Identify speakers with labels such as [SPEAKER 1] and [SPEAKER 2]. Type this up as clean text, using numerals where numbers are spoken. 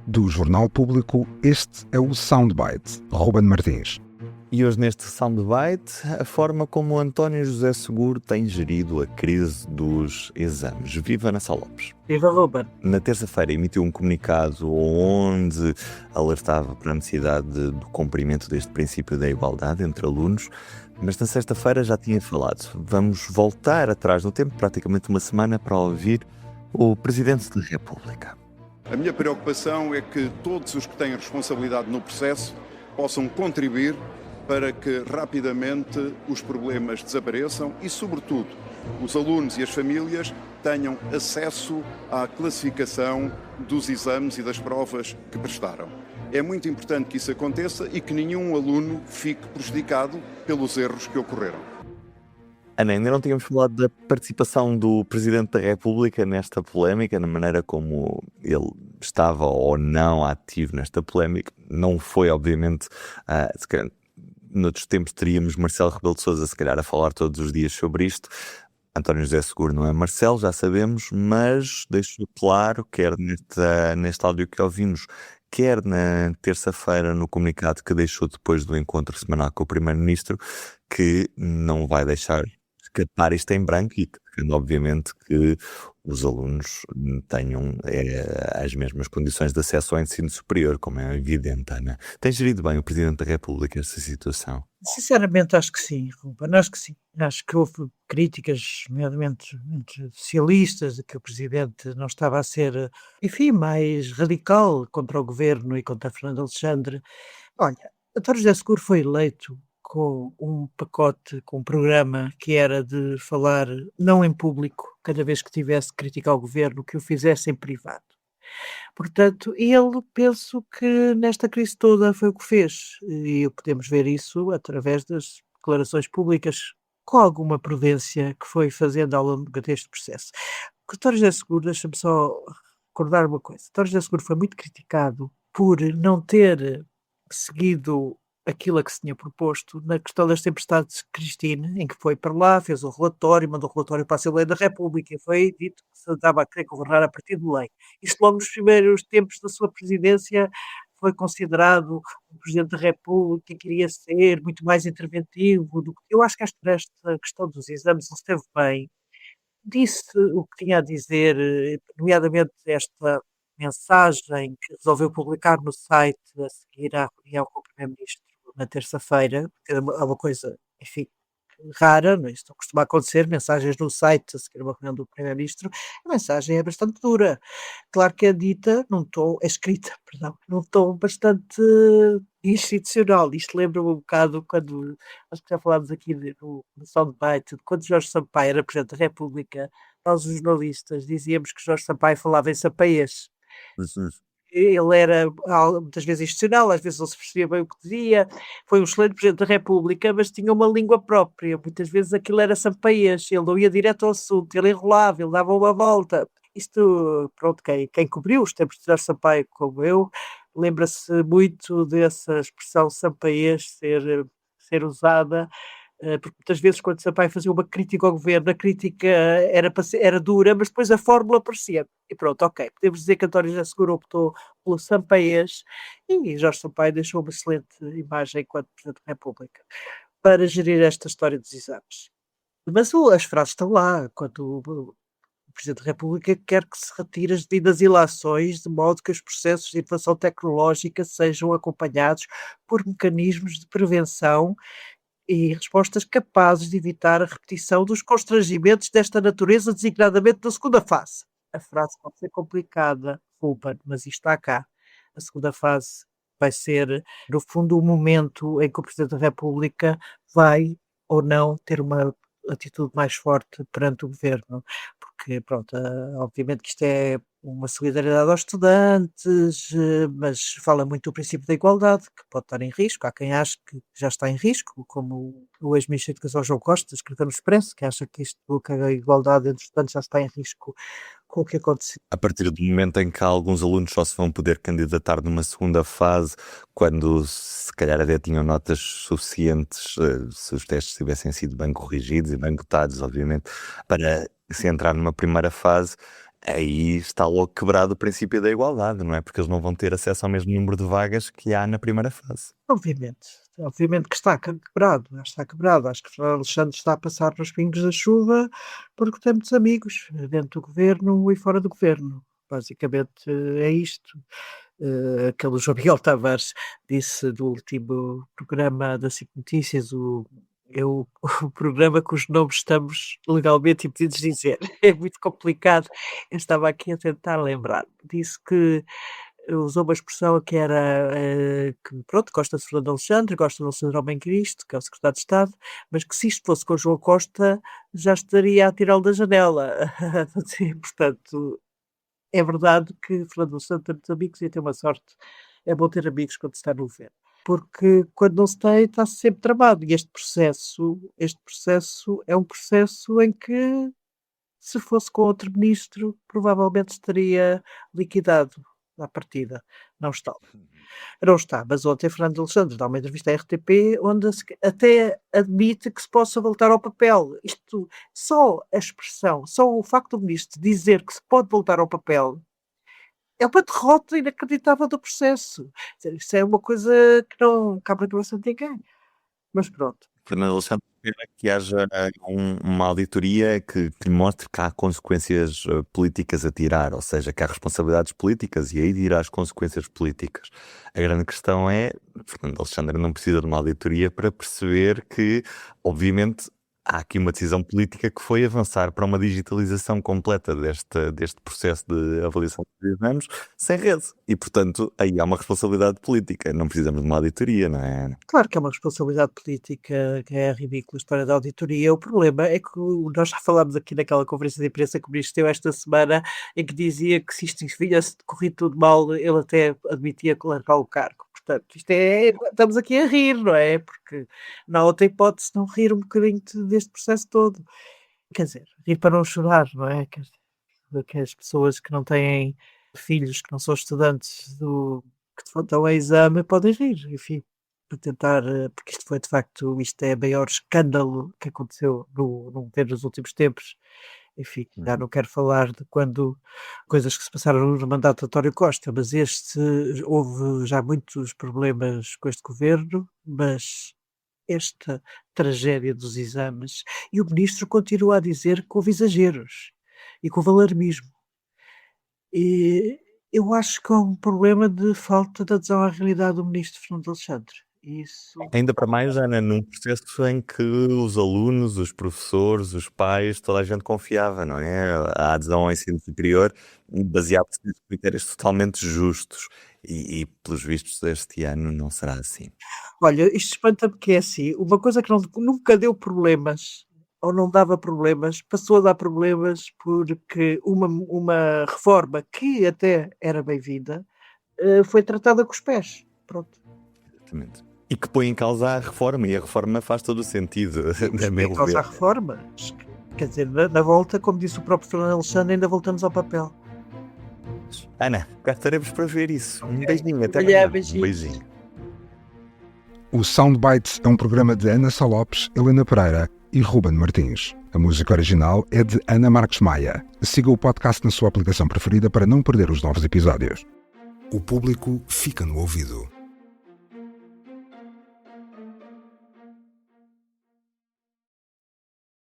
[SPEAKER 1] Do Jornal Público, este é o Soundbite, Ruben Martins.
[SPEAKER 2] E hoje neste Soundbite, a forma como António José Seguro tem gerido a crise dos exames. Viva Ana Sá Lopes.
[SPEAKER 3] Viva Ruben.
[SPEAKER 2] Na terça-feira emitiu um comunicado onde alertava para a necessidade do cumprimento deste princípio da igualdade entre alunos, mas na sexta-feira já tinha falado. Vamos voltar atrás no tempo, praticamente uma semana, para ouvir o Presidente da República.
[SPEAKER 4] A minha preocupação é que todos os que têm responsabilidade no processo possam contribuir para que rapidamente os problemas desapareçam e, sobretudo, os alunos e as famílias tenham acesso à classificação dos exames e das provas que prestaram. É muito importante que isso aconteça e que nenhum aluno fique prejudicado pelos erros que ocorreram.
[SPEAKER 2] Ana, ainda não tínhamos falado da participação do Presidente da República nesta polémica, na maneira como ele estava ou não ativo nesta polémica. Não foi, obviamente, se calhar, noutros tempos teríamos Marcelo Rebelo de Sousa, se calhar, a falar todos os dias sobre isto. António José Seguro não é Marcelo, já sabemos, mas deixou claro, quer neste áudio que ouvimos, quer na terça-feira no comunicado que deixou depois do encontro semanal com o Primeiro-Ministro, que não vai deixar escapar isto em branco e que, obviamente, que os alunos tenham as mesmas condições de acesso ao ensino superior, como é evidente, Ana. Tem gerido bem o Presidente da República esta situação?
[SPEAKER 3] Sinceramente, acho que sim, Ruben, acho que sim. Acho que houve críticas, nomeadamente entre socialistas, de que o Presidente não estava a ser, enfim, mais radical contra o Governo e contra Fernando Alexandre. Olha, António José Seguro foi eleito com um pacote, com um programa que era de falar não em público, cada vez que tivesse que criticar o governo, que o fizesse em privado. Portanto, ele, penso que nesta crise toda foi o que fez, e podemos ver isso através das declarações públicas, com alguma prudência que foi fazendo ao longo deste processo. O António José Seguro, deixa-me só recordar uma coisa, António José Seguro foi muito criticado por não ter seguido aquilo a que se tinha proposto na questão das tempestades Cristina, em que foi para lá, fez o relatório, mandou o relatório para a Assembleia da República e foi dito que se estava a querer governar a partir de lei. Isto logo nos primeiros tempos da sua presidência foi considerado o Presidente da República que queria ser muito mais interventivo. Eu acho que esta questão dos exames ele esteve bem, disse o que tinha a dizer, nomeadamente esta mensagem que resolveu publicar no site a seguir à reunião com o Primeiro-Ministro na terça-feira, que é uma coisa, enfim, rara, não, isto não costuma acontecer, mensagens no site a seguir a uma reunião do Primeiro-Ministro, a mensagem é bastante dura. Claro que é dita num tom, é escrita, perdão, num tom bastante institucional. Isto lembra-me um bocado quando, acho que já falámos aqui no Soundbite, de quando Jorge Sampaio era Presidente da República, nós os jornalistas dizíamos que Jorge Sampaio falava em sapaiês. Ele era muitas vezes institucional, às vezes não se percebia bem o que dizia, foi um excelente Presidente da República, mas tinha uma língua própria, muitas vezes aquilo era sampaías, ele não ia direto ao assunto, ele enrolava, ele dava uma volta. Isto, pronto, quem cobriu os tempos de Jorge Sampaio como eu, lembra-se muito dessa expressão sampaías ser usada, porque muitas vezes quando Sampaio fazia uma crítica ao governo, a crítica era dura, mas depois a fórmula aparecia. E pronto, ok, podemos dizer que António José Seguro optou pelo Sampaías e Jorge Sampaio deixou uma excelente imagem enquanto Presidente da República para gerir esta história dos exames. Mas as frases estão lá, quando o Presidente da República quer que se retire as devidas ilações, de modo que os processos de inovação tecnológica sejam acompanhados por mecanismos de prevenção e respostas capazes de evitar a repetição dos constrangimentos desta natureza, designadamente na segunda fase. A frase pode ser complicada, Ruben, mas isto está cá. A segunda fase vai ser, no fundo, o momento em que o Presidente da República vai ou não ter uma atitude mais forte perante o Governo, porque, pronto, obviamente que isto é uma solidariedade aos estudantes, mas fala muito do princípio da igualdade, que pode estar em risco. Há quem ache que já está em risco, como o ex-ministro da Educação João Costa, escreveu no Expresso, que acha que a igualdade entre estudantes já está em risco com o que aconteceu.
[SPEAKER 2] A partir do momento em que alguns alunos só se vão poder candidatar numa segunda fase, quando se calhar até tinham notas suficientes, se os testes tivessem sido bem corrigidos e bem cotados, obviamente, para se entrar numa primeira fase, aí está logo quebrado o princípio da igualdade, não é? Porque eles não vão ter acesso ao mesmo número de vagas que há na primeira fase.
[SPEAKER 3] Obviamente que está quebrado, está quebrado. Acho que Fernando Alexandre está a passar nos pingos da chuva porque tem muitos amigos dentro do governo e fora do governo. Basicamente é isto. Aquele João Miguel Tavares disse do último programa da SIC Notícias, o programa cujo nome estamos legalmente impedidos de dizer. É muito complicado. Eu estava aqui a tentar lembrar. Disse que usou uma expressão que era que pronto, gosta de Fernando Alexandre, gosta de Alexandre Homem Cristo, que é o secretário de Estado, mas que se isto fosse com o João Costa já estaria a tirá-lo da janela. Portanto, é verdade que Fernando Alexandre tem muitos amigos e tem uma sorte. É bom ter amigos quando se está no governo. Porque quando não se tem, está-se sempre tramado. E este processo é um processo em que, se fosse com outro ministro, provavelmente estaria liquidado à partida. Não está. Não está, mas ontem Fernando Alexandre dá uma entrevista à RTP onde até admite que se possa voltar ao papel. Isto, só a expressão, só o facto do ministro dizer que se pode voltar ao papel é uma derrota inacreditável do processo. Isso é uma coisa que não cabe na cabeça de ninguém. Mas pronto.
[SPEAKER 2] Fernando Alexandre espera que haja uma auditoria que lhe mostre que há consequências políticas a tirar, ou seja, que há responsabilidades políticas e aí dirá as consequências políticas. A grande questão é, Fernando Alexandre não precisa de uma auditoria para perceber que, obviamente, há aqui uma decisão política que foi avançar para uma digitalização completa deste processo de avaliação de exames sem rede. E, portanto, aí há uma responsabilidade política. Não precisamos de uma auditoria, não é?
[SPEAKER 3] Claro que é uma responsabilidade política, que é ridícula a história da auditoria. O problema é que nós já falámos aqui naquela conferência de imprensa que o ministro teve esta semana, em que dizia que se isto vinha-se corrido tudo mal, ele até admitia que largar o cargo. Portanto, estamos aqui a rir, não é? Porque não há outra hipótese de não rir um bocadinho deste processo todo. Quer dizer, rir para não chorar, não é? Que as pessoas que não têm filhos, que não são estudantes que estão a exame, podem rir, enfim, para tentar, porque isto foi de facto, isto é o maior escândalo que aconteceu no governo nos últimos tempos. Enfim, já não quero falar de quando coisas que se passaram no mandato de António Costa, mas houve já muitos problemas com este governo, mas esta tragédia dos exames, e o ministro continua a dizer que houve exageros e que houve alarmismo. E eu acho que há um problema de falta de adesão à realidade do ministro Fernando Alexandre. Isso.
[SPEAKER 2] Ainda para mais, Ana, num processo em que os alunos, os professores, os pais, toda a gente confiava, não é? A adesão ao ensino superior baseava-se em critérios totalmente justos e, pelos vistos, este ano não será assim.
[SPEAKER 3] Olha, isto espanta-me que é assim, uma coisa que nunca deu problemas, ou não dava problemas, passou a dar problemas porque uma reforma que até era bem-vinda foi tratada com os pés. Pronto.
[SPEAKER 2] Exatamente. E que põe em causa a reforma, e a reforma faz todo o sentido, a meu
[SPEAKER 3] Em causa
[SPEAKER 2] ver.
[SPEAKER 3] a reforma. Quer dizer, na volta, como disse o próprio Fernando Alexandre, ainda voltamos ao papel.
[SPEAKER 2] Ana, cá estaremos para ver isso. Um beijinho, até
[SPEAKER 3] Olha,
[SPEAKER 2] amanhã.
[SPEAKER 3] beijinhos.
[SPEAKER 2] Um beijinho.
[SPEAKER 1] O Soundbites é um programa de Ana Sá Lopes, Helena Pereira e Ruben Martins. A música original é de Ana Marques Maia. Siga o podcast na sua aplicação preferida para não perder os novos episódios. O público fica no ouvido.